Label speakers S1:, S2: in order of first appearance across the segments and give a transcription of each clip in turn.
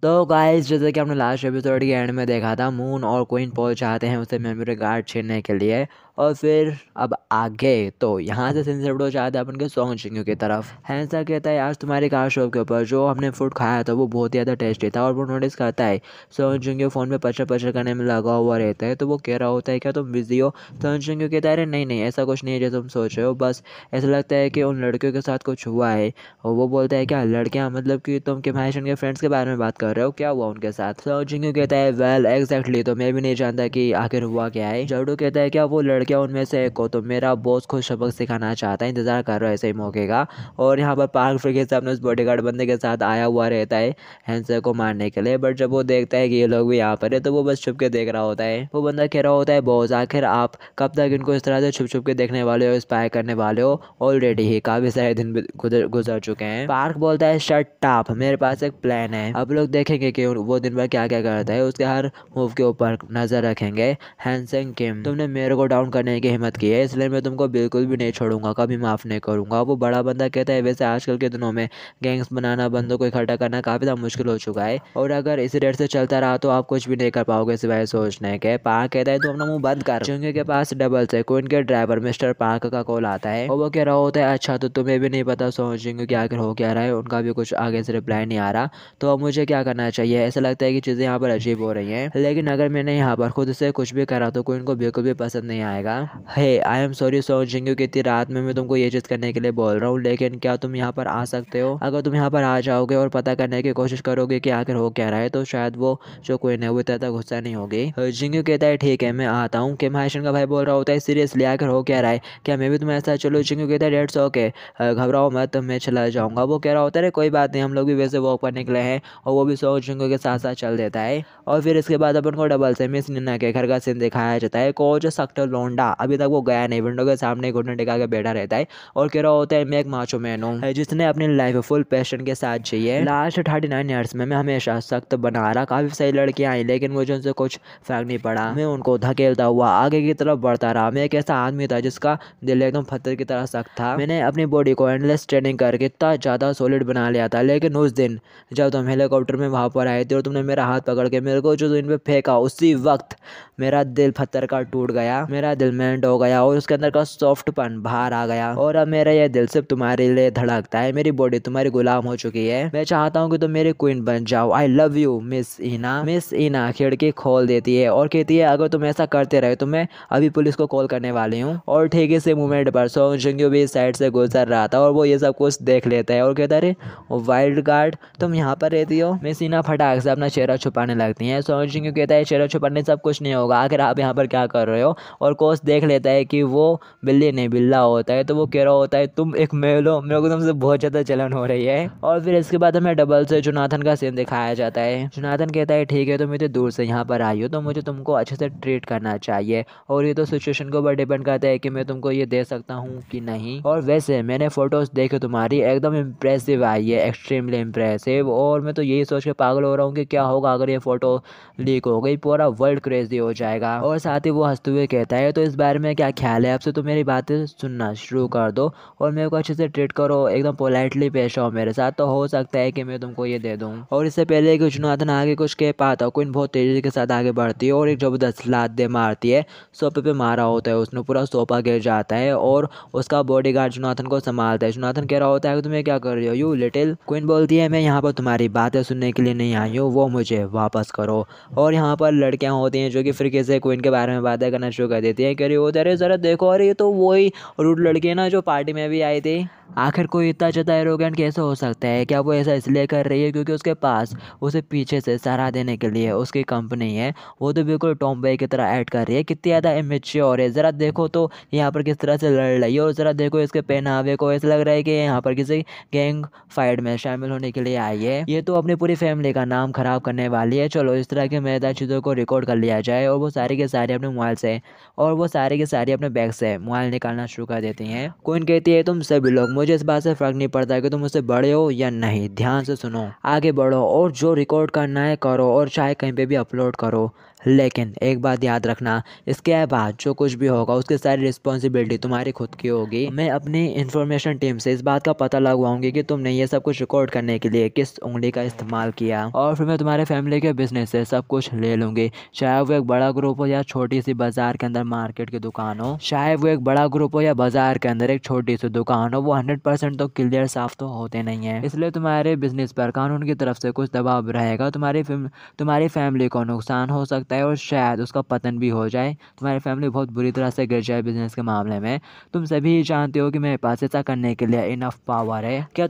S1: तो गाइस जैसे कि हमने लास्ट एपिसोड के एंड में देखा था, मून और क्वीन पहुंच जाते हैं उसे मेमोरी कार्ड छीनने के लिए। और फिर अब आगे तो यहाँ से सीन शिफ्ट हो जाता है अपन के सॉन्ग जिंगू की तरफ। हैंसा कहता है आज तुम्हारी कार शॉप के ऊपर जो हमने फूड खाया था वो बहुत ही ज़्यादा टेस्टी था। और वो नोटिस करता है सॉन्ग जिंगू फ़ोन में पचर पचर करने में लगा हुआ रहता है। तो वो कह रहा होता है क्या तुम बिजी हो? सॉन्ग जिंगू कहता है अरे नहीं नहीं ऐसा कुछ नहीं है जैसे तुम सोच रहे हो, बस ऐसा लगता है कि उन लड़कियों के साथ कुछ हुआ है। और वो बोलता है क्या लड़कियां, मतलब कि तुम किम हाइशन के फ्रेंड्स के बारे में बात कर रहे हो, क्या हुआ उनके साथ? सो जिंगू कहता है वेल एग्जैक्टली, तो मैं भी नहीं जानता कि आखिर हुआ क्या है। जडू कहता है क्या वो लड़कियां उनमें से एक हो? तो मेरा बॉस खुद सबक सिखाना चाहता है, इंतजार कर रहा है ऐसे ही मौके का। और यहाँ पर पार्क फिर से अपने उस बॉडीगार्ड बंदे के साथ आया हुआ रहता है हैंसे को मारने के लिए। बट जब वो देखता है कि ये लोग भी यहाँ पर है तो वो बस छुप के देख रहा होता है। वो बंदा कह रहा होता है बॉस आखिर आप कब तक इनको इस तरह से छुप छुप के देखने वाले हो, स्पाई करने वाले हो? ऑलरेडी ही काफी सारे दिन गुजर गुजर चुके हैं। पार्क बोलता है शट अप, मेरे पास एक प्लान है। अब लोग देखेंगे कि वो दिन भर क्या क्या करता है, उसके हर मूव के ऊपर नजर रखेंगे। हैंसेंग किम, तुमने मेरे को डाउन करने की हिम्मत की है इसलिए मैं तुमको बिल्कुल भी नहीं छोड़ूंगा, कभी माफ नहीं करूंगा। वो बड़ा बंदा कहता है वैसे आजकल के दिनों में गैंग्स बनाना, बंदों को इकट्ठा करना काफी ज्यादा मुश्किल हो चुका है और अगर इसी रेट से चलता रहा तो आप कुछ भी नहीं कर पाओगे सिवाय सोचने के। पार्क कहता है तू अपना मुंह बंद कर। चुंगी के पास डबल से क्वीन के ड्राइवर मिस्टर पार्क का कॉल आता है और वो कह रहा होता है अच्छा तो तुम्हें भी नहीं पता सोचेंगे कि आखिर हो क्या रहा है, उनका भी कुछ आगे से रिप्लाई नहीं आ रहा। तो अब मुझे क्या करना चाहिए? ऐसा लगता है कि चीज़ें यहाँ पर अजीब हो रही हैं, लेकिन अगर मैंने यहाँ पर खुद से कुछ भी करा तो कोई इनको बिल्कुल भी पसंद नहीं आएगा। हे आई एम सॉरी सोचेंगे कि इतनी रात में मैं तुमको ये चीज़ करने के लिए बोल रहा हूँ, लेकिन क्या तुम यहाँ पर आ सकते हो? अगर तुम यहाँ पर आ जाओगे और पता करने की कोशिश करोगे कि आखिर हो क्या रहा है तो शायद वो जो कोई है वो इतना गुस्सा नहीं होगी। जिंगू कहता है ठीक है मैं आता हूँ। किम हाइशन का भाई बोल रहा होता है सीरियसली आखिर हो क्या रहा है, क्या मैं भी तुम्हारे साथ चलो? जिंगू कहता है डेट्स ओके, घबराओ मत मैं चला जाऊंगा। वो कह रहा होता है कोई बात नहीं, हम लोग भी वैसे वॉक पर निकले हैं। और वो भी सो जिंगू के साथ साथ चल देता है। और फिर इसके बाद अपन को डबल से मिस निन्ना के घर का सीन दिखाया जाता है। कोच सख्त लोंडा अभी तक वो गया नहीं, विंडो के सामने घुटने टिका के बैठा रहता है और कह रहा होता है मैं एक माचो मैन हूँ जिसने अपनी लाइफ फुल पैशन के साथ चाहिए। लास्ट 39 ईयर्स में मैं हमेशा सख्त बना रहा, काफी सारी लड़कियां आई लेकिन मुझे उनसे कुछ फर्क नहीं पड़ा। मैं उनको धकेलता हुआ आगे की तरफ बढ़ता रहा। मैं एक ऐसा आदमी था जिसका दिल एकदम पत्थर की तरह सख्त था। मैंने अपनी बॉडी को एंडलेस ट्रेनिंग करके इतना ज़्यादा सॉलिड बना लिया था, लेकिन उस दिन जब तुम हेलीकॉप्टर में वहाँ पर आए थे और तुमने मेरा हाथ पकड़ के मेरे को जो इन पे फेंका, उसी वक्त मेरा दिल पत्थर का टूट गया, मेरा दिल मेल्ट हो गया और उसके अंदर का सॉफ्टपन बाहर आ गया। और अब मेरा ये दिल सिर्फ तुम्हारे लिए धड़कता है, मेरी बॉडी तुम्हारी गुलाम हो चुकी है। मैं चाहता हूँ कि तुम मेरी क्वीन बन जाओ। आई लव यू मिस इना। मिस इना खिड़की खोल देती है और कहती है अगर तुम ऐसा करते रहे तो मैं अभी पुलिस को कॉल करने वाली हूँ। और ठीक इसी मोमेंट पर सो जिंगू भी इस साइड से गुजर रहा था और वो ये सब कुछ देख लेता है और कहता है अरे वाइल्ड गार्ड तुम यहाँ पर रहती हो? मिस इना फटाक से अपना चेहरा छुपाने लगती है। सो जिंगू कहता है चेहरा छुपाने सब कुछ नहीं होगा, आखिर आप यहाँ पर क्या कर रहे हो? और कोच देख लेता है कि वो बिल्ली नहीं बिल्ला होता है, तो वो कह रहा होता है तुम एक मेल हो, मेरे को तुमसे बहुत ज़्यादा जलन हो रही है। और फिर इसके बाद हमें डबल से जोनाथन का सीन दिखाया जाता है। जोनाथन कहता है ठीक है तुम इतने दूर से यहाँ पर आई हो तो मुझे तुमको अच्छे से ट्रीट करना चाहिए और ये तो सिचुएशन के ऊपर डिपेंड करता है कि मैं तुमको ये दे सकता हूँ कि नहीं। और वैसे मैंने फोटोज देखे तुम्हारी एकदम इम्प्रेसिव आई है, एक्सट्रीमली इम्प्रेसिव। और मैं तो यही सोच के पागल हो रहा हूँ कि क्या होगा अगर ये फोटो लीक हो गई, पूरा वर्ल्ड क्रेजी हो जाएगा। और साथ ही वो हंसते हुए कहता है तो इस बारे में क्या ख्याल है आपसे? तो मेरी बातें सुनना शुरू कर दो और मेरे को अच्छे से ट्रीट करो, एकदम पोलाइटली पेश आओ मेरे साथ, तो हो सकता है कि मैं तुमको ये दे दूँ। और इससे पहले कि जोनाथन आगे कुछ कह पाता, क्वीन बहुत तेजी के साथ आगे बढ़ती है और एक जबरदस्त लात दे मारती है। सोफे पे मारा होता है उसने, पूरा सोफा गिर जाता है और उसका बॉडीगार्ड जोनाथन को संभालता है। जोनाथन कह रहा होता है कि तुम्हें क्या कर रही हो यू लिटिल? क्वीन बोलती है मैं यहाँ पर तुम्हारी बातें सुनने के लिए नहीं आई हूँ, वो मुझे वापस करो। और यहाँ पर लड़कियाँ होती हैं जो कि फिर से क्वीन के बारे में बातें करना शुरू कर देती हैं। कह रही होती है अरे ज़रा देखो, अरे ये तो वही रूड लड़की है ना जो पार्टी में भी आई थी। आखिर कोई इतना ज़्यादा एरोगेंट कैसे हो सकता है? क्या वो ऐसा इसलिए कर रही है क्योंकि उसके पास उसे पीछे से सहारा देने के लिए उसकी कंपनी है? वो तो बिल्कुल टॉम बॉय की तरह ऐड कर रही है, कितनी ज़्यादा इमेच्योर है। ज़रा देखो तो यहाँ पर किस तरह से लड़ रही है और ज़रा देखो इसके पहनावे को, ऐसा लग रहा है कि यहाँ पर किसी गैंग फाइट में शामिल होने के लिए आई है। ये तो अपनी पूरी फैमिली का नाम खराब करने वाली है। चलो इस तरह की मजेदार चीज़ों को रिकॉर्ड कर लिया जाए। और वो सारी के सारी अपने मोबाइल से और वो सारी की सारी अपने बैग से मोबाइल निकालना शुरू कर देती हैं। क्वीन कहती है तुम सभी लोग, मुझे इस बात से फर्क नहीं पड़ता कि तुम मुझसे बड़े हो या नहीं, ध्यान से सुनो, आगे बढ़ो और जो रिकॉर्ड करना है करो और चाहे कहीं पे भी अपलोड करो, लेकिन एक बात याद रखना, इसके बाद जो कुछ भी होगा उसकी सारी रिस्पॉन्सिबिलिटी तुम्हारी खुद की होगी। मैं अपनी इन्फॉर्मेशन टीम से इस बात का पता लगवाऊंगी कि तुमने ये सब कुछ रिकॉर्ड करने के लिए किस उंगली का इस्तेमाल किया, और फिर मैं तुम्हारे फैमिली के बिजनेस से सब कुछ ले लूँगी। चाहे वो एक बड़ा ग्रुप हो या छोटी सी बाजार के अंदर मार्केट की दुकान हो, चाहे वो एक बड़ा ग्रुप हो या बाजार के अंदर एक छोटी सी दुकान हो, वो 100% तो क्लियर साफ तो होते नहीं है। इसलिए तुम्हारे बिजनेस पर कानून की तरफ से कुछ दबाव रहेगा। तुम्हारी फैमिली को नुकसान हो सकता है और शायद उसका पतन भी हो जाए। तुम्हारी फैमिली बहुत बुरी तरह से गिर जाए बिजनेस के मामले में। तुम सभी जानते हो कि मेरे पास ऐसा करने के लिए इनफ पावर है। क्या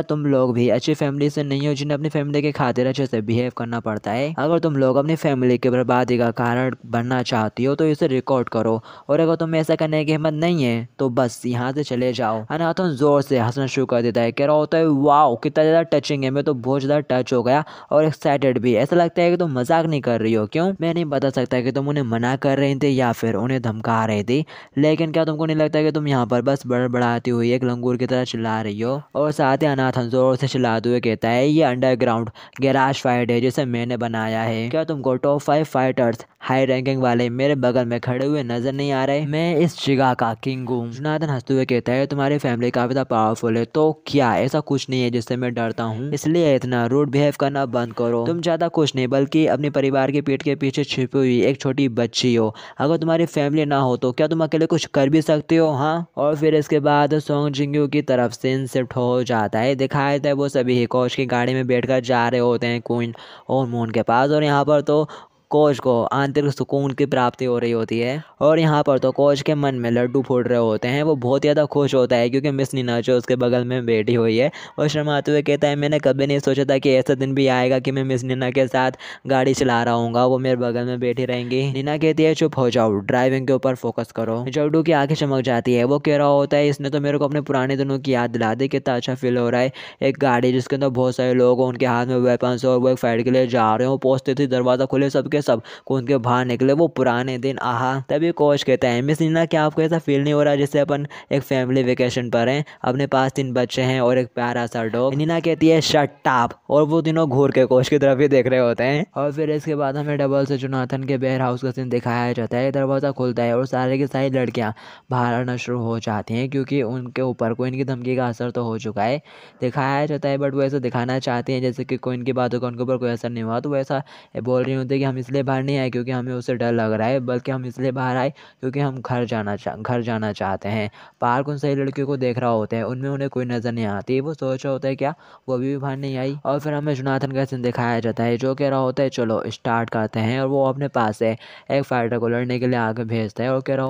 S1: तुम लोग भी अच्छी फैमिली से नहीं हो जिन्हें अपनी फैमिली के खातिर अच्छे से बिहेव करना पड़ता है? अगर तुम लोग अपनी फैमिली की बर्बादी का कारण बनना चाहती हो तो इसे रिकॉर्ड करो, और अगर तुम्हें ऐसा करने की हिम्मत नहीं है तो बस यहाँ से चले जाओ। अनाथन जोर से हंसना शुरू कर देता है, कह रहा होता है वाओ कितना ज़्यादा टचिंग है, मैं तो बहुत ज़्यादा टच हो गया और एक्साइटेड भी। ऐसा लगता है कि तुम मजाक नहीं कर रही हो। क्यों? मैं नहीं बता सकता कि तुम उन्हें मना कर रही थी या फिर उन्हें धमका रही थी, लेकिन क्या तुमको नहीं लगता कि तुम यहाँ पर बस बड़बड़ाती हुई एक लंगूर की तरह चिल्ला रही हो? और साथ ही अनाथन जोर से चिल्लाते हुए कहता है, ये अंडरग्राउंड गैराज फाइट है जिसे मैंने बनाया है। क्या तुमको टॉप 5 फाइटर्स हाई रैंकिंग वाले मेरे बगल में खड़े हुए नजर नहीं आ रहे? मैं इस जगह का किंग हूँ। जोनाथन हंसते हुए कहता है, तुम्हारी फैमिली काफी ज्यादा पावरफुल है, तो क्या ऐसा कुछ नहीं है जिससे मैं डरता हूँ, इसलिए इतना रूड बिहेव करना बंद करो। तुम ज्यादा कुछ नहीं बल्कि अपने परिवार के पीठ के पीछे छिपी हुई एक छोटी बच्ची हो। अगर तुम्हारी फैमिली ना हो तो क्या तुम अकेले कुछ कर भी सकते हो? हाँ। और फिर इसके बाद सोंग जिंग्यू की तरफ से शिफ्ट हो जाता है। दिखाया जाता है वो सभी कोच की गाड़ी में बैठकर जा रहे होते हैं क्वीन और मून के पास, और यहाँ पर तो कोच को आंतरिक सुकून की प्राप्ति हो रही होती है, और यहाँ पर तो कोच के मन में लड्डू फूट रहे होते हैं। वो बहुत ज़्यादा खुश होता है क्योंकि मिस नीना जो उसके बगल में बैठी हुई है और शर्माते हुए कहता है, मैंने कभी नहीं सोचा था कि ऐसा दिन भी आएगा कि मैं मिस नीना के साथ गाड़ी चला रहा हूँ, वो मेरे बगल में बैठी रहेंगी। नीना कहती है, चुप हो जाओ, ड्राइविंग के ऊपर फोकस करो। जड्डू की आंखें चमक जाती है। वो कह रहा होता है, इसने तो मेरे को अपने पुराने दिनों की याद दिला दी, कितना अच्छा फील हो रहा है। एक गाड़ी जिसके अंदर बहुत सारे लोग, उनके हाथ में वेपन्स और वो एक फाइट के लिए जा रहे हो, पहुंचते थे दरवाजा खुले सबके सब कूद के बाहर निकले। वो पुराने दिन, आहा। तभी कोच कहता है, मिस नीना क्या आपको ऐसा फील नहीं हो रहा जैसे अपन एक फैमिली वेकेशन पर हैं, अपने पास 3 बच्चे हैं और एक प्यारा सा डॉग? नीना कहती है, शट अप, और वो तीनों घूर के कोच की तरफ ही देख रहे होते हैं। और फिर इसके बाद हमें डबल से जोनाथन के बेयर हाउस का सीन दिखाया जाता है। दरवाजा खुलता है और सारे की सारी लड़कियां बाहर आना शुरू हो जाती हैं क्योंकि उनके ऊपर कोइन की धमकी का असर तो हो चुका है। दिखाया जाता है बट वो ऐसा दिखाना चाहती हैं जैसे कि कोइन की बातों का उनके ऊपर कोई असर नहीं हुआ, तो वैसा बोल रही होती है कि हम इसलिए बाहर नहीं आए क्योंकि हमें उससे डर लग रहा है, बल्कि हम इसलिए बाहर आए क्योंकि हम घर जाना चाहते हैं। पार्क उन सही लड़कियों को देख रहा होता है, उनमें उन्हें कोई नज़र नहीं आती। वो सोच रहा होता है क्या वो अभी भी बाहर नहीं आई। और फिर हमें जोनाथन का सीन दिखाया जाता है जो कह रहा होता है, चलो स्टार्ट करते हैं, और वो अपने पास से एक फाइटर को लड़ने के लिए आगे भेजता है और कह रहा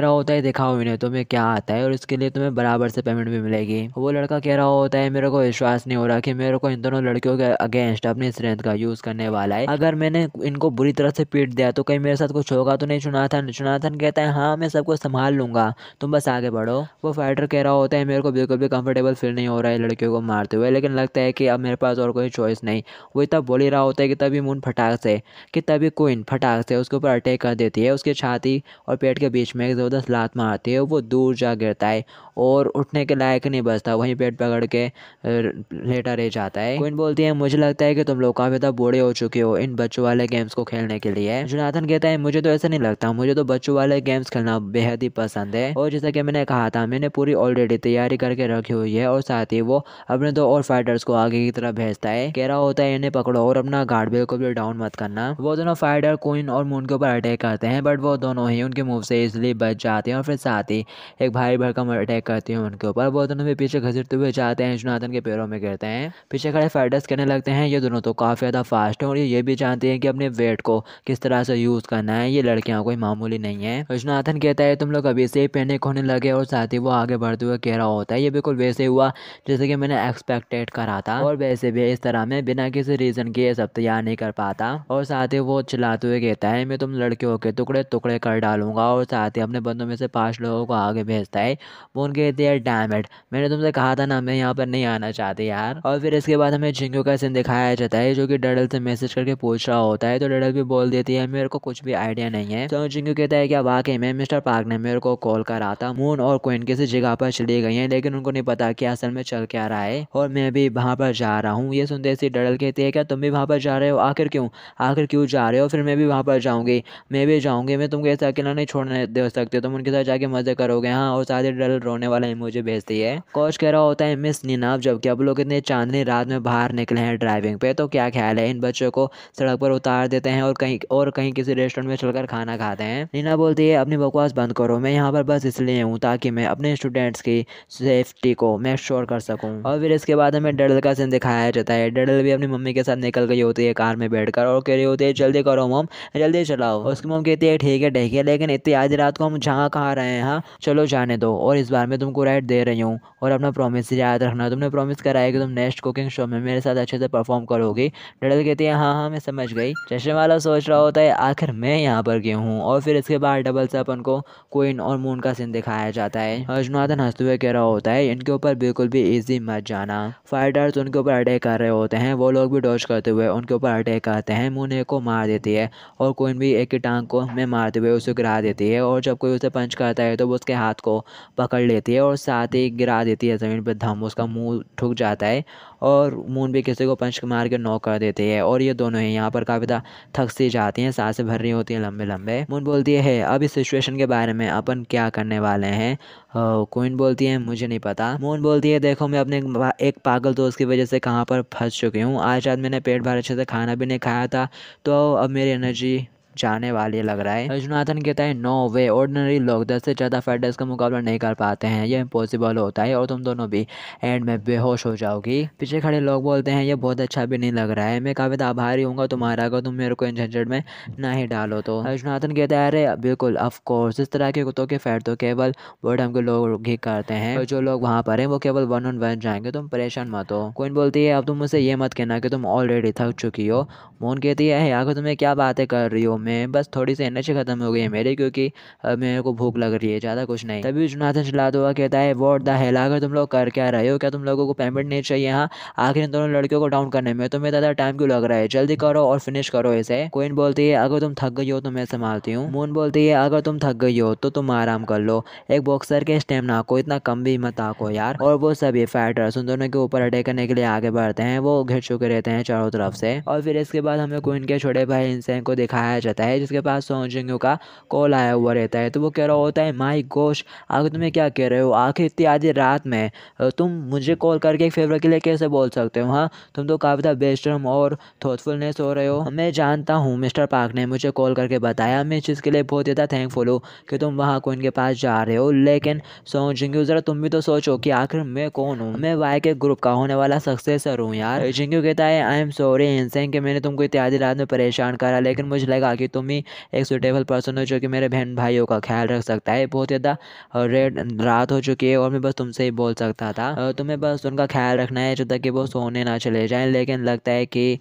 S1: होता है दिखाओ इन्हें तुम्हें क्या आता है और इसके लिए तुम्हें बराबर से पेमेंट भी मिलेगी। वो लड़का कह रहा होता है, मेरे को विश्वास नहीं हो रहा कि मेरे को इन दोनों लड़कियों के अगेंस्ट अपनी स्ट्रेंथ का यूज़ करने वाला है। अगर मैंने इनको बुरी तरह से पीट दिया तो कहीं मेरे साथ कुछ होगा तो नहीं? जोनाथन कहता है, हाँ मैं सबको संभाल लूंगा, तुम बस आगे बढ़ो। वो फाइटर कह रहा होता है, मेरे को बिल्कुल भी कंफर्टेबल फील नहीं हो रहा है लड़कियों को मारते हुए, लेकिन लगता है कि अब मेरे पास और कोई चॉइस नहीं। वो तब बोल ही रहा होता है कि तभी क्वीन फटाक से उसके ऊपर अटैक कर देती है। उसकी छाती और पेट के बीच में एक ज़बरदस्त लात मारती है। वो दूर जा गिरता है और उठने के लायक नहीं बचता, वहीं पेट पकड़ के लेटा रह जाता है। क्वीन बोलती है, मुझे लगता है कि तुम लोग काफ़ी ज़्यादा बूढ़े हो चुके हो इन बच्चों वाले गेम्स को खेलने के लिए। जोनाथन कहता है, मुझे तो ऐसा नहीं लगता, मुझे तो बच्चों वाले गेम्स खेलना बेहद ही पसंद है, और जैसा कि मैंने कहा था मैंने पूरी ऑलरेडी तैयारी करके रखी हुई है। और साथ ही वो अपने 2 और फाइटर्स को आगे की तरफ भेजता है। कह रहा होता है, इन्हें पकड़ो और अपना गार्ड बिल्कुल भी डाउन मत करना। वो दोनों फाइटर क्वीन और मून के ऊपर अटैक करते हैं, बट वो दोनों ही उनके मूव से इजिली बच जाते हैं और फिर साथ ही एक भारी भरकम अटैक करते हैं उनके ऊपर। वो दोनों भी पीछे घसीटते हुए जाते हैं, जोनाथन के पैरों में गिरते हैं। पीछे खड़े फाइटर्स कहने लगते हैं, ये दोनों तो काफ़ी ज़्यादा फास्ट हैं और ये भी जानते हैं कि अपने वेट को किस तरह से यूज़ करना है, ये लड़कियां कोई मामूली नहीं है। जोनाथन कहता है, तुम लोग अभी से ही पैनिक होने लगे, और साथ ही वो आगे बढ़ते हुए कह रहा होता है, ये बिल्कुल वैसे हुआ जैसे कि मैंने एक्सपेक्टेड करा था, और वैसे भी इस तरह मैं बिना किसी रीज़न के ये सब तैयार नहीं कर पाता। और साथ ही वो चिल्लाते हुए कहता है, मैं तुम लड़कियों के टुकड़े टुकड़े कर डालूंगा, और साथ ही अपने बंदों में से 5 लोगों को आगे भेजता है। वो उनके कहती है, डैम इट, मैंने तुमसे कहा था ना मैं यहाँ पर नहीं आना चाहती यार। और फिर इसके बाद हमें जिंगू का सीन दिखाया जाता है जो कि डडल से मैसेज करके पूछ रहा होता है, तो डडल भी बोल देती है मेरे को कुछ भी आइडिया नहीं है। तो जिंगू कहता है कि वाकई में मिस्टर पार्क ने मेरे को कॉल करा था, मून और क्वीन किसी जगह पर चली गई हैं लेकिन उनको नहीं पता कि असल में चल क्या रहा है और मैं भी वहाँ पर जा रहा हूँ। ये सुनते सी डडल कहती है क्या तुम भी वहाँ पर जा रहे हो, आखिर क्यों जा रहे हो, फिर मैं भी वहाँ पर जाऊँगी, मैं तुमको ऐसा अकेला नहीं छोड़ने दे सकती, तुम उनके साथ जाके मजे करोगे। हाँ, और साथ ही डडल रोने वाला इमोजी भेजती है। कोच कह रहा होता है मिस नीना जबकि अब लोग इतने चांदनी रात में बाहर निकले हैं ड्राइविंग पे, तो क्या ख्याल है इन बच्चों को सड़क पर उतार देते हैं और कहीं किसी रेस्टोरेंट में चलकर खाना खाते हैं। नीना बोलती है अपनी बकवास बंद करो, मैं यहाँ पर बस इसलिए हूँ ताकि मैं अपने स्टूडेंट्स की सेफ्टी को मेक श्योर कर सकूँ। और फिर इसके बाद हमें डडल का सीन दिखाया जाता है। डडल भी अपनी मम्मी के साथ निकल गई होती है कार में बैठकर और कह रही होती है जल्दी करो मम, जल्दी चलाओ। उसकी मम कहती है ठीक है लेकिन इतनी आधी रात को हम जहाँ कहाँ रहे हैं, हाँ चलो जाने दो, और इस बार मैं तुमको राइड दे रही हूँ और अपना प्रॉमिस याद रखना, तुमने प्रॉमिस करा है कि तुम नेक्स्ट कुकिंग शो में मेरे साथ अच्छे से परफॉर्म करोगी। डडल कहती है हाँ मैं समझ गई। चश्मे वाला सोच रहा होता है आखिर मैं यहाँ पर क्यों हूँ। और फिर इसके बाद डबल से अपन को क्वीन और मून का सीन दिखाया जाता है। जोनाथन हंसते हुए कह रहा होता है इनके ऊपर बिल्कुल भी इजी मत जाना। फाइटर्स उनके ऊपर अटैक कर रहे होते हैं, वो लोग भी डॉज करते हुए उनके ऊपर अटैक करते हैं। मून एक को मार देती है और क्वीन भी एक की टांग को में मारते हुए उसे गिरा देती है, और जब कोई उसे पंच करता है तो वो उसके हाथ को पकड़ लेती है और साथ ही गिरा देती है ज़मीन पर, धम उसका मुंह ठुक जाता है और मून भी किसी को पंच मार के नॉक कर देती है। और ये दोनों ही यहाँ पर काफ़ी थक सी जाती हैं, सांसें भर रही होती हैं लंबे लंबे। मून बोलती है अब इस सिचुएशन के बारे में अपन क्या करने वाले हैं। क्वीन बोलती है मुझे नहीं पता। मून बोलती है देखो मैं अपने एक पागल दोस्त की वजह से कहाँ पर फंस चुकी हूँ। आज रात मैंने पेट भर अच्छे से खाना भी नहीं खाया था, तो अब मेरी एनर्जी जाने वाली लग रहा है। जोनाथन कहता है नो वे, ऑर्डिनरी लोग 10 से ज़्यादा फाइटर्स का मुकाबला नहीं कर पाते हैं, ये इम्पॉसिबल होता है और तुम दोनों भी एंड में बेहोश हो जाओगी। पीछे खड़े लोग बोलते हैं ये बहुत अच्छा भी नहीं लग रहा है, मैं काफ़ी आभारी हूँ तुम्हारा अगर तुम मेरे को इन झंझट में ना ही डालो तो। जोनाथन कहता है अरे बिल्कुल ऑफ कोर्स, इस तरह के कुत्तों के फाइट तो केवल बॉटम के लोग ही करते हैं और जो लोग वहाँ पर हैं वो केवल 1-on-1 जाएंगे, तुम परेशान मत हो। क्वीन बोलती है अब तुम मुझसे ये मत कहना कि तुम ऑलरेडी थक चुकी हो। मून कहती है आखिर तुम्हें क्या बातें कर रही हो, मैं बस थोड़ी सी एनर्जी खत्म हो गई है मेरी क्योंकि मेरे को भूख लग रही है, ज़्यादा कुछ नहीं। तभी जोनाथन चिल्लाता हुआ कहता है व्हाट द हेल, अगर तुम लोग कर क्या रहे हो, क्या तुम लोगों को पेमेंट नहीं चाहिए। हाँ, आखिर इन दोनों लड़कियों को डाउन करने में तुम्हें ज़्यादा टाइम क्यों लग रहा है, जल्दी करो और फिनिश करो इसे। क्वीन बोलती है अगर तुम थक गई हो तो मैं संभालती हूँ। मून बोलती है अगर तुम थक गई हो तो तुम आराम कर लो, एक बॉक्सर के स्टेमिना को इतना कम भी मत आको यार। और वो सभी फाइटर्स उन दोनों के ऊपर अटैक करने के लिए आगे बढ़ते हैं, वो घिर चुके रहते हैं चारों तरफ से। और फिर इसके बाद हमें क्वीन के छोटे भाई इंसान को दिखाया जाता है जिसके पास सोंग जिंगू का कॉल आया हुआ रहता है। तो वो कह रहा होता है माई गोश, आगे तुम्हें क्या कह रहे हो, आखिर इतनी आधी रात में तुम मुझे कॉल करके एक फेवर के लिए कैसे बोल सकते हो। हाँ, तुम तो काफ़ी बेस्टर्म और थॉटफुलनेस हो रहे हो। मैं जानता हूँ मिस्टर पार्क ने मुझे कॉल करके बताया, मैं इस चीज़ के लिए बहुत ज़्यादा थैंकफुल हूँ कि तुम वहाँ क्वीन के पास जा रहे हो, लेकिन सोंग जिंगू ज़रा तुम भी तो सोचो कि आखिर मैं कौन हूँ, मैं वाई के ग्रुप का होने वाला सक्सेसर हूँ यार। जिंगू कहता है आई एम सॉरी इंसान कि मैंने तुमको इतनी आधी रात में परेशान करा, लेकिन मुझे लगा कि तुम ही एक सुटेबल पर्सन हो जो कि मेरे बहन भाइयों का ख्याल रख सकता है। बहुत ज़्यादा रेड रात हो चुकी है और मैं बस तुमसे ही बोल सकता था, तुम्हें बस उनका ख्याल रखना है जब तक कि वो सोने ना चले जाएं। लेकिन लगता है कि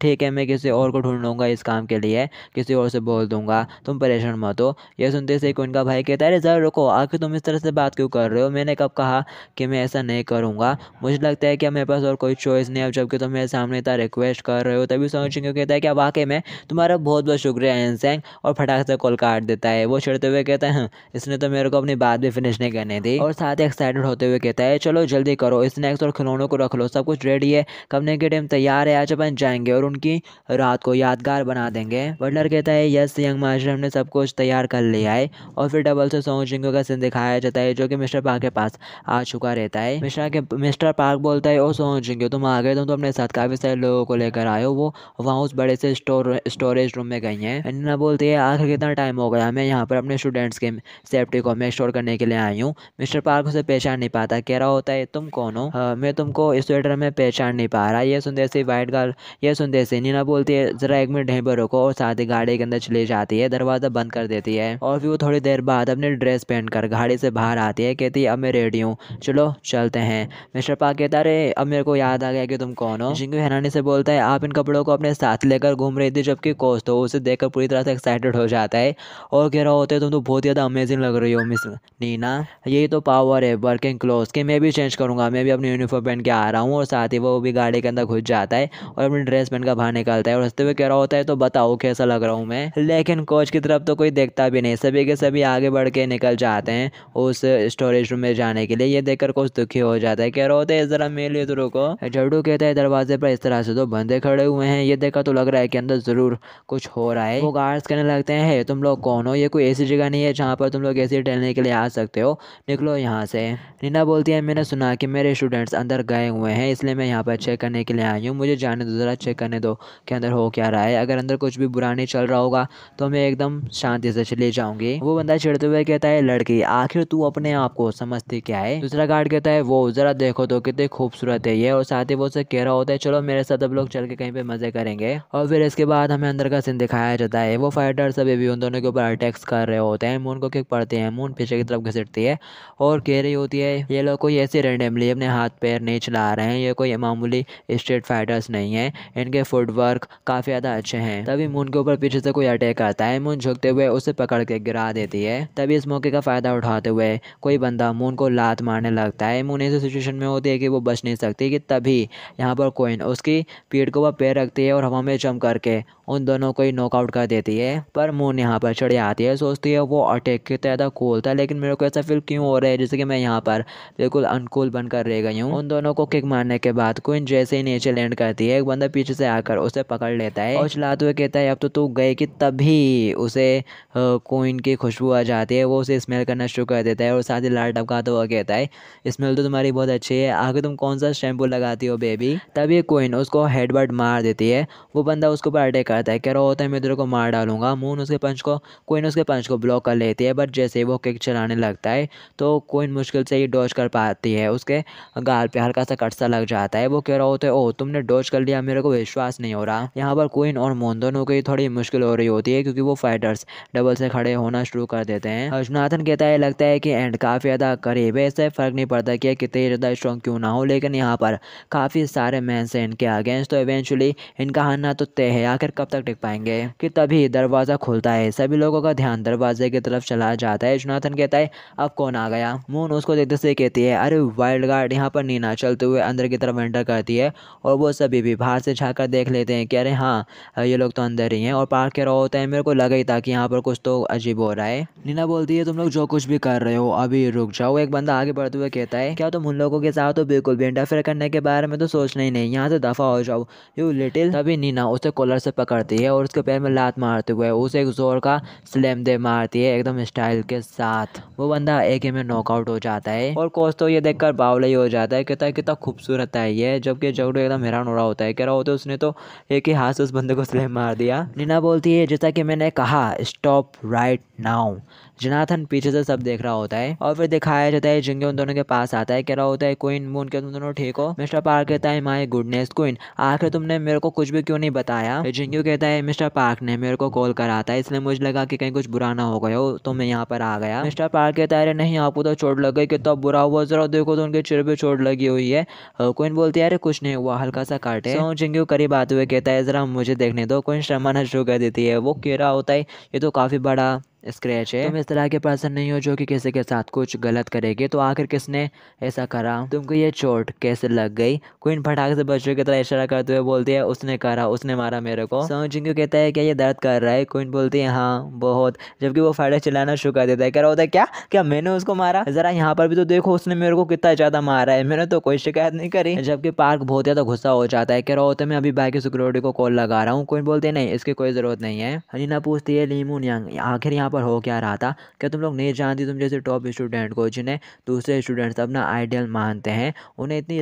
S1: ठीक है, मैं किसी और को ढूंढ लूँगा इस काम के लिए, किसी और से बोल दूंगा, तुम परेशान मत हो। ये सुनते से उनका भाई कहता है अरे ज़रा रुको, आखिर तुम इस तरह से बात क्यों कर रहे हो, मैंने कब कहा कि मैं ऐसा नहीं करूँगा। मुझे लगता है कि मेरे पास और कोई चॉइस नहीं है जबकि तुम मेरे सामने इतना रिक्वेस्ट कर रहे हो। तभी सोंग जिंगू कहता है कि वाकई में तुम्हारा बहुत बहुत शुक्रिया इंसान, और फटाक से कॉल काट देता है। वो चिढ़ते हुए कहता है इसने तो मेरे को अपनी बात भी फिनिश नहीं करने दी, और साथ ही एक्साइटेड होते हुए कहता है चलो जल्दी करो, स्नैक्स और खिलौनों को रख लो, सब कुछ रेडी है, कपने की टीम तैयार है, आज अपन जाएंगे और उनकी रात को यादगार बना देंगे। बटलर कहता है यस यंग मास्टर, हमने सब कुछ तैयार कर लिया है। और फिर डबल से सोंग जिंगू का सीन दिखाया जाता है जो कि मिस्टर पार्क के पास आ चुका रहता है। मिस्टर पार्क बोलता है ओ सोंग जिंगू तुम आ गए, तुम तो अपने साथ काफ़ी सारे लोगों को लेकर आए हो, वो वहाँ उस बड़े से स्टोरेज रूम में गई हैं। अन्ना बोलती है आखिर कितना टाइम हो गया, मैं यहाँ पर अपने स्टूडेंट्स के सेफ्टी को मेक श्योर करने के लिए आई हूँ। मिस्टर पार्क उसे पहचान नहीं पाता, कह रहा होता है तुम कौन हो, मैं तुमको इस स्वेटर में पहचान नहीं पा रहा। ये सुनते से वाइट गर्ल, ये सुनते से नीना बोलती है जरा एक मिनट यहीं पर रुको, और साथ ही गाड़ी के अंदर चली जाती है, दरवाज़ा बंद कर देती है। और फिर वो थोड़ी देर बाद अपने ड्रेस पहनकर गाड़ी से बाहर आती है, कहती है अब मैं रेडी हूँ, चलो चलते हैं। मिस्टर पार्क कहता है अरे अब मेरे को याद आ गया कि तुम कौन हो। जिंगू हैरानी से बोलता है आप इन कपड़ों को अपने साथ लेकर घूम रही थी जबकि कोच तो वो उसे देखकर पूरी तरह से एक्साइटेड हो जाता है और कह रहा होता है तुम तो बहुत ज़्यादा अमेजिंग लग रही हो मिस नीना, यही तो पावर है वर्किंग क्लोथ कि मैं भी चेंज करूँगा, मैं भी अपनी यूनिफॉर्म पहन के आ रहा हूँ। और साथ ही वो भी गाड़ी के अंदर घुस जाता है और अपनी ड्रेस पहन कर बाहर निकलता है और हंसते हुए कह रहा होता है तो बताओ कैसा लग रहा हूँ मैं। लेकिन कोच की तरफ तो कोई देखता भी नहीं, सभी के सभी आगे बढ़ के निकल जाते हैं उस स्टोरेज रूम में जाने के लिए। ये देखकर कोच दुखी हो जाता है, कह रहा होता है जरा मेरे लिए तो रुको। जड्डू कहता है दरवाजे पर इस तरह से तो बंदे खड़े हुए हैं, ये देखा तो लग रहा है कि अंदर जरूर कुछ हो रहा है। वो गार्ड्स कहने लगते हैं तुम लोग कौन हो, ये कोई ऐसी जगह नहीं है जहाँ पर तुम लोग ऐसे टहलने के लिए आ सकते हो, निकलो यहाँ से। नीना बोलती है मैंने सुना कि मेरे स्टूडेंट्स अंदर गए हुए हैं, इसलिए मैं यहाँ पर चेक करने के लिए आई हूँ, मुझे जाने दो, ज़रा चेक करने दो कि अंदर हो क्या रहा है। अगर अंदर कुछ भी बुरा नहीं चल रहा होगा तो मैं एकदम शांति से चली जाऊंगी। वो बंदा चिढ़ते हुए कहता है लड़की आखिर तू अपने आप को समझती क्या है। दूसरा गार्ड कहता है वो जरा देखो तो कितनी खूबसूरत है ये, और साथ ही वो उसे कह रहा होता है चलो मेरे साथ अब लोग चल के कहीं पे मजे करेंगे। और फिर इसके बाद हमें अंदर का सीन दिखाया जाता है, वो फाइटर्स अभी भी उन दोनों के ऊपर अटैक्स कर रहे होते हैं। मून को किक पड़ते हैं, मून पीछे की तरफ घसीटती है और कह रही होती है ये लोग कोई ऐसे रेंडमली अपने हाथ पैर नहीं चला रहे हैं, ये कोई मामूली स्ट्रीट फाइटर्स नहीं है, इनके फुटवर्क काफ़ी ज़्यादा अच्छे हैं। तभी मून के ऊपर पीछे से कोई अटैक आता है, मून झुकते हुए उसे पकड़ के गिरा देती है। तभी इस मौके का फ़ायदा उठाते हुए कोई बंदा मून को लात मारने लगता है। मून ऐसी सिचुएशन में होती है कि वो बच नहीं सकती कि तभी यहाँ पर कोइन उसकी पीठ को वह पैर रखती है और हवा में जंप करके उन दोनों को ही नॉकआउट कर देती है। पर मून यहाँ पर चढ़ आती है, सोचती है वो अटैक कितना ज़्यादा कूल था, लेकिन मेरे को ऐसा फील क्यों हो रहा है जैसे कि मैं यहाँ पर बिल्कुल अनकूल बनकर रह गई हूँ। उन दोनों को किक मारने के बाद क्वीन जैसे ही नीचे लैंड करती है, एक बंदा पीछे से आकर उसे पकड़ लेता है और चलाते हुए कहता है अब तो तू गए, कि तभी उसे क्वीन की खुशबू आ जाती है। वो उसे स्मेल करना शुरू कर देता है और साथ ही लाल टपकाता हुआ कहता है स्मेल तो तुम्हारी बहुत अच्छी है, आगे तुम कौन सा शैम्पू लगाती हो बेबी। तभी क्वीन उसको हेडबट मार देती है। वो बंदा उसके ऊपर अटैक करता है, कह रहा होता है मैं तेरे को मार डालूंगा। मून उसके पंच को क्वीन उसके पंच को ब्लॉक कर लेती है, बट जैसे ही वो किक चलाने लगता है तो क्वीन मुश्किल से ही डॉज कर पाती है। उसके गाल पे हल्का सा कट सा लग जाता है। वो कह रहा होता है ओह तुमने डॉज कर लिया, मेरे को विश्वास नहीं हो रहा। यहाँ पर क्वीन और मून दोनों की थोड़ी मुश्किल हो रही होती है क्योंकि वो फाइटर्स डबल से खड़े होना शुरू कर देते हैं। जोनाथन कहता है लगता है कि एंड काफ़ी ज़्यादा करीब है, इससे फ़र्क नहीं पड़ता कि कितने ज़्यादा स्ट्रॉन्ग क्यों ना हो, लेकिन यहाँ पर काफ़ी सारे मैंस हैं इनके अगेंस्ट, तो इवेंचुअली इनका हारना तो तय है, आखिर कब तक टिक पाएंगे। कि तभी दरवाज़ा खुलता है, सभी लोगों का ध्यान दरवाजे की तरफ चला जाता है। जोनाथन कहता है अब कौन आ गया। मून उसको देखते से कहती है अरे वाइल्ड गार्ड। यहाँ पर नीना चलते हुए अंदर की तरफ एंटर करती है और वो सभी भी बाहर से झाँक कर देख लेते हैं कि अरे हाँ ये लोग तो अंदर ही हैं। और पार्क कह रहा होता है मेरे को लगा ही था कि यहाँ पर कुछ तो अजीब हो रहा है। नीना बोलती है तुम लोग जो कुछ भी कर रहे हो अभी रुक जाओ। एक बंदा आगे बढ़ते हुए कहता है क्या तुम उन लोगों के साथ तो बिल्कुल भी इंटरफेयर करने के बारे में तो सोचना ही नहीं, यहाँ से दफा हो जाओ यू लिटिल। तभी नीना उसे कॉलर से पकड़ती है और उसके पैर में लात मारते हुए उसे एक जोर का स्लैम दे मारती है एकदम स्टाइल के साथ। वो बंदा एक ही में नॉकआउट हो जाता है और कोच तो ये देखकर बावला ही हो जाता है, कहता है कितना खूबसूरत है ये, जबकि जगड़ू एकदम हैरान हो रहा होता है, कह रहा होता है उसने तो एक ही हाथ से उस बंदे को स्लैम मार दिया। नीना बोलती है जैसा कि मैंने कहा स्टॉप राइट नाउ। जोनाथन पीछे से सब देख रहा होता है और फिर दिखाया जाता है जिंगे उन दोनों के पास आता है, कह रहा होता है क्वीन मून के तुम दोनों ठीक हो। मिस्टर पार्क कहता है माय गुडनेस क्वीन आखिर तुमने मेरे को कुछ भी क्यों नहीं बताया। जिंगू कहता है मिस्टर पार्क ने मेरे को कॉल करा था, इसलिए मुझे लगा कि कहीं कुछ बुरा ना हो गया हो तो मैं यहाँ पर आ गया। मिस्टर पार्क कहता है अरे नहीं आपको तो चोट लग गई, कितना बुरा हुआ, जरा देखो तो उनके चेहरे पे चोट लगी हुई है। क्वीन बोलती है अरे कुछ नहीं हुआ, हल्का सा काटे। जिंगू करीब आते हुए कहता है जरा मुझे देखने दो। क्वीन शर्माना शुरू कर देती है, वो कह रहा होता है ये तो काफी बड़ा स्क्रैच है, तुम इस तरह के पर्सन नहीं हो जो कि किसी के साथ कुछ गलत करेगी, तो आखिर किसने ऐसा करा, तुमको ये चोट कैसे लग गई। क्वीन फटाक से बच्चों की तरह इशारा करते हुए बोलती है उसने करा, उसने मारा मेरे को। जिंगू कहता है क्या ये दर्द कर रहा है। क्वीन बोलती है हाँ बहुत, जबकि वो फाइटर चलाना शुरू कर देता है, कह रहा होता है क्या क्या मैंने उसको मारा, जरा यहाँ पर भी तो देखो उसने मेरे को कितना ज्यादा मारा है, मैंने तो कोई शिकायत नहीं करी। जबकि पार्क बहुत ज्यादा गुस्सा हो जाता है, कह रहा होता है मैं अभी बाइक की सिक्योरिटी को कॉल लगा रहा हूँ। क्वीन बोलती है नहीं इसकी कोई जरूरत नहीं है। नीना पूछती है ली मून यांग आखिर यहाँ पर हो क्या रहा था, क्या तुम लोग नहीं जानती तुम जैसे टॉप स्टूडेंट को जिन्हें दूसरे स्टूडेंट्स अपना आइडियल मानते हैं, उन्हें इतनी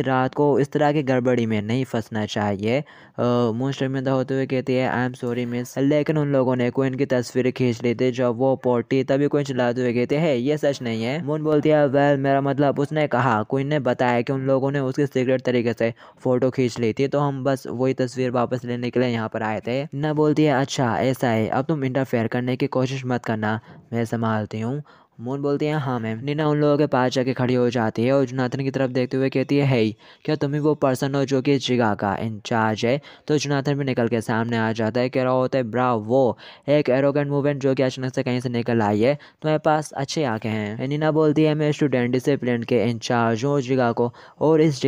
S1: रात को इस तरह की गड़बड़ी में नहीं फंसना चाहिए। मून शर्मिंदा होते हुए कहती है आई एम सॉरी मिस, लेकिन उन लोगों ने क्वीन की तस्वीरें खींच ली थी जब वो पोटी। तभी क्वीन चिल्लाते हुए कहते हैं ये सच नहीं है। मून बोलती है वेल मेरा मतलब उसने कहा, क्वीन ने बताया कि उन लोगों ने उसकी सीक्रेट तरीके से फोटो खींच ली थी, तो हम बस वही तस्वीर वापस लेने के लिए यहाँ पर आए थे। ना बोलती है अच्छा ऐसा है, अब तुम इंटरफेयर करने की कोशिश मत करना, मैं संभालती हूँ। मून बोलती है हाँ मैम। नीना उन लोगों के पास जाके खड़ी हो जाती है और जोनाथन की तरफ देखते हुए कहती है हे, क्या तुम ही वो पर्सन हो जो कि इस जगह का इंचार्ज है? तो जोनाथन भी निकल के सामने आ जाता है, कह रहा होता है ब्रावो, एक एरोगेंट मूवमेंट जो कि अचानक से कहीं से निकल आई है, तुम्हारे पास अच्छी आंखें हैं। नीना बोलती है मैं स्टूडेंट डिसिप्लिन के इंचार्ज हूँ जगह को, और इस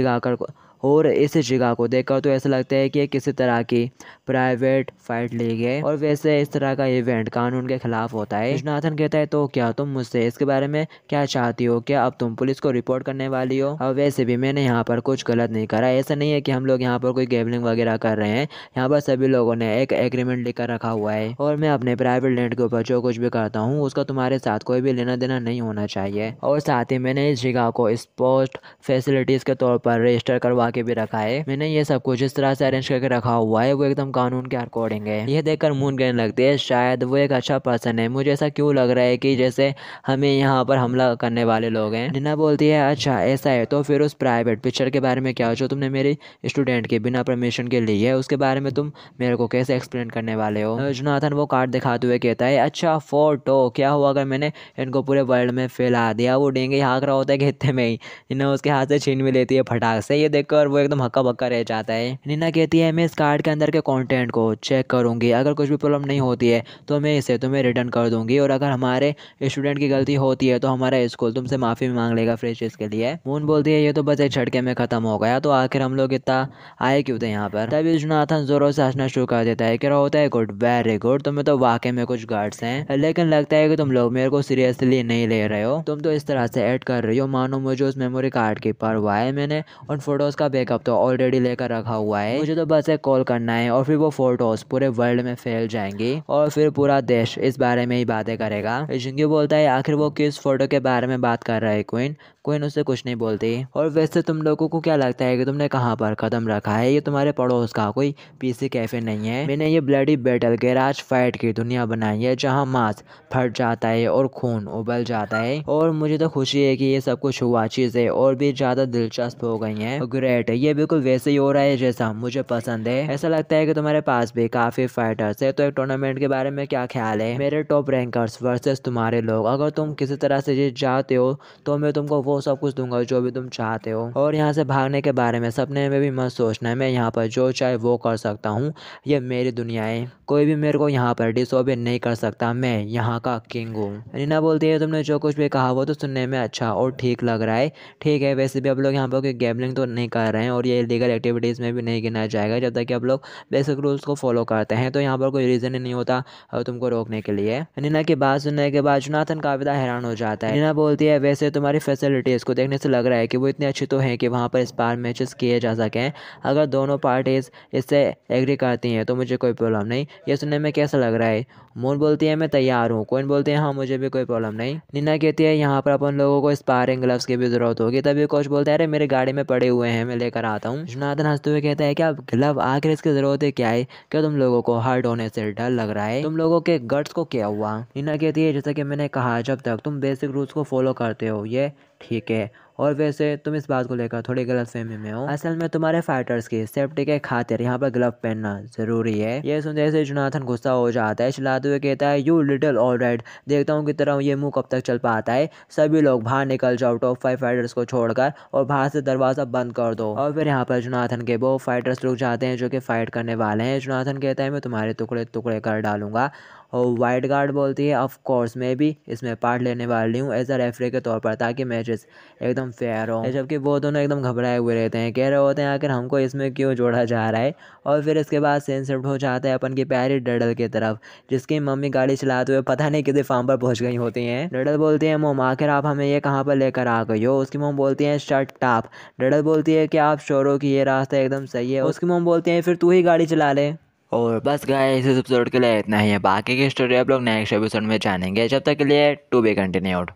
S1: जगह को देखकर तो ऐसा लगता है कि ये किसी तरह की प्राइवेट फाइट ली है और वैसे इस तरह का इवेंट कानून के खिलाफ होता है। विश्वनाथन कहता है तो क्या तुम मुझसे इसके बारे में क्या चाहती हो? क्या अब तुम पुलिस को रिपोर्ट करने वाली हो? और वैसे भी मैंने यहाँ पर कुछ गलत नहीं करा, ऐसा नहीं है कि हम लोग यहाँ पर कोई गैम्बलिंग वगैरह कर रहे हैं। यहाँ पर सभी लोगों ने एक एग्रीमेंट लेकर रखा हुआ है और मैं अपने प्राइवेट लैंड के ऊपर जो कुछ भी करता हूँ उसका तुम्हारे साथ कोई भी लेना देना नहीं होना चाहिए। और साथ ही मैंने इस जगह को स्पोर्ट फैसिलिटीज के तौर पर रजिस्टर करवा के भी रखा है। मैंने ये सब कुछ इस तरह से अरेंज करके रखा हुआ है, वो एकदम कानून के अकॉर्डिंग है। यह देखकर मून कहने लगती है शायद वो एक अच्छा पर्सन है, मुझे ऐसा क्यों लग रहा है कि जैसे हमें यहाँ पर हमला करने वाले लोग हैं। नीना बोलती है अच्छा ऐसा है तो फिर उस प्राइवेट पिक्चर के बारे में क्या, जो तुमने मेरी स्टूडेंट के बिना परमिशन के ली है, उसके बारे में तुम मेरे को कैसे एक्सप्लेन करने वाले हो? जोनाथन वो कार्ड दिखाते हुए कहता है अच्छा फोटो, क्या हुआ अगर मैंने इनको पूरे वर्ल्ड में फैला दिया? वो डेंगे हाँक रहा होता है खेते में ही, नीना उसके हाथ से छीन भी लेती है फटाक से। ये देखकर वो एकदम हक्का बक्का रह जाता है। नीना कहती है मैं इस कार्ड के अंदर के कंटेंट को चेक करूंगी, अगर कुछ भी प्रॉब्लम नहीं होती है तो मैं इसे तुम्हें रिटर्न कर दूंगी, और अगर हमारे स्टूडेंट की गलती होती है तो हमारा स्कूल तुमसे माफ़ी मांग लेगा फ्रेशर्स के लिए। मून बोलती है ये तो बस एक झटके में ख़त्म हो गया, तो आखिर हम लोग इतना आए क्यों थे यहाँ पर? तभी जोनाथन जोरों से हंसना शुरू कर देता है, कह रहा होता है गुड, वेरी गुड, तुम्हें तो वाकई में कुछ गार्ड्स हैं, लेकिन लगता है कि तुम लोग मेरे को सीरियसली नहीं ले रहे हो। तुम तो इस तरह से ऐड कर रही हो मानो मुझे उस मेमोरी कार्ड की परवाह है। मैंने उन फोटोज़ का बैकअप तो ऑलरेडी लेकर रखा हुआ है, मुझे तो बस एक कॉल करना है और फिर वो फोटोज़ पूरे वर्ल्ड में फैल जाएंगी और फिर पूरा देश इस बारे में ही बातें करेगा। जिंगी बोलता है आखिर वो किस फोटो के बारे में बात कर रहा है क्वीन? क्वीन उससे कुछ नहीं बोलती। और वैसे तुम लोगों को क्या लगता है कि तुमने कहाँ पर कदम रखा है? ये तुम्हारे पड़ोस का कोई पीसी कैफे नहीं है। मैंने ये ब्लडी बैटल गैराज फाइट की दुनिया बनाई है जहाँ मांस फट जाता है और खून उबल जाता है, और मुझे तो खुशी है कि ये सब कुछ हुआ, चीज़ें और भी ज़्यादा दिलचस्प हो गई हैं। ग्रेट, ये बिल्कुल वैसे ही हो रहा है जैसा मुझे पसंद है। ऐसा लगता है कि तुम्हारे पास भी काफ़ी फाइटर्स है, तो एक टूर्नामेंट के बारे में क्या ख्याल है? मेरे टॉप रैंकर्स वर्सेस तुम्हारे लोग, अगर तुम किसी तरह से जीत जाते हो तो मैं तुमको वो सब कुछ दूंगा जो भी तुम चाहते हो। और यहाँ से भागने के बारे में सपने में भी मत सोचना है, मैं यहाँ पर जो चाहे वो कर सकता हूँ, ये मेरी दुनिया है, कोई भी मेरे को यहाँ पर डिसोबे नहीं कर सकता, मैं यहाँ का किंग हूँ। नीना बोलती है तुमने जो कुछ भी कहा वो तो सुनने में अच्छा और ठीक लग रहा है। ठीक है, वैसे भी अब लोग यहाँ पर कोई गैम्बलिंग तो नहीं कर रहे हैं और ये इलीगल एक्टिविटीज़ में भी नहीं गिना जाएगा जब तक कि आप लोग बेसिक रूल्स को फॉलो करते हैं, तो यहाँ पर कोई रीज़न ही नहीं होता तुमको रोकने के लिए। नीना की बात सुनने के बाद जोनाथन काफी हैरान हो जाता है। नीना बोलती है वैसे तुम्हारी फैसिलिटीज़ को देखने से लग रहा है कि वो इतनी अच्छी तो हैं कि वहाँ पर स्पार मैचेस किए जा सकें। अगर दोनों पार्टीज इससे एग्री करती हैं तो मुझे कोई प्रॉब्लम नहीं। ये सुनने में कैसा लग रहा है? मून बोलती है मैं तैयार हूँ। क्वीन बोलती है हाँ मुझे भी कोई प्रॉब्लम नहीं। नीना कहती है यहाँ पर अपन लोगों को स्पारिंग ग्लव्स की भी जरूरत होगी। तभी कोच बोलता है अरे मेरे गाड़ी में पड़े हुए हैं, मैं लेकर आता हूँ। जोनाथन हंसते हुए कहता है क्या ग्लव, आखिर इसकी जरूरत है क्या है? क्या तुम लोगों को हर्ट होने से डर लग रहा है? तुम लोगों के गट्स को क्या हुआ? नीना कहती है जैसा कि मैंने कहा जब तक तुम बेसिक रूल्स को फॉलो करते हो ये ठीक है, और वैसे तुम इस बात को लेकर थोड़ी गलतफहमी में हो। असल में तुम्हारे फाइटर्स की सेफ्टी के खातिर यहाँ पर ग्लव पहनना जरूरी है। ये सुनते से जोनाथन गुस्सा हो जाता है, चिल्लाते हुए कहता है यू लिटिल ऑलराइट, देखता हूँ कि तरह ये मुंह कब तक चल पाता है। सभी लोग बाहर निकल जाओ टॉप 5 फाइटर्स को छोड़कर, और बाहर से दरवाजा बंद कर दो। और फिर यहाँ पर जोनाथन के वो फाइटर्स रुक जाते हैं जो कि फाइट करने वाले हैं। जोनाथन कहता है मैं तुम्हारे टुकड़े टुकड़े कर डालूंगा। और वाइट गार्ड बोलती है ऑफ कोर्स मैं भी इसमें पार्ट लेने वाली हूँ एज अ रेफरी के तौर पर, ताकि मैचेस एकदम फेयर हो। जबकि वो दोनों एकदम घबराए हुए रहते हैं, कह रहे होते हैं आखिर हमको इसमें क्यों जोड़ा जा रहा है। और फिर इसके बाद सीन शिफ्ट हो जाता है अपन की प्यारी डडल की तरफ, जिसकी मम्मी गाड़ी चलाते हुए पता नहीं किसी फार्म पर पहुंच गई होती हैं। डडल बोलती है मोम आखिर आप हमें ये कहाँ पर लेकर आ गई हो? उसकी मोम बोलती है शट अप। डडल बोलती है कि आप श्योर हो कि ये रास्ता एकदम सही है? उसकी मोम बोलती है फिर तू ही गाड़ी चला ले। और बस गाइस इस एपिसोड के लिए इतना ही है, बाकी की स्टोरी आप लोग नेक्स्ट एपिसोड में जानेंगे। जब तक के लिए टू बी कंटिन्यूड।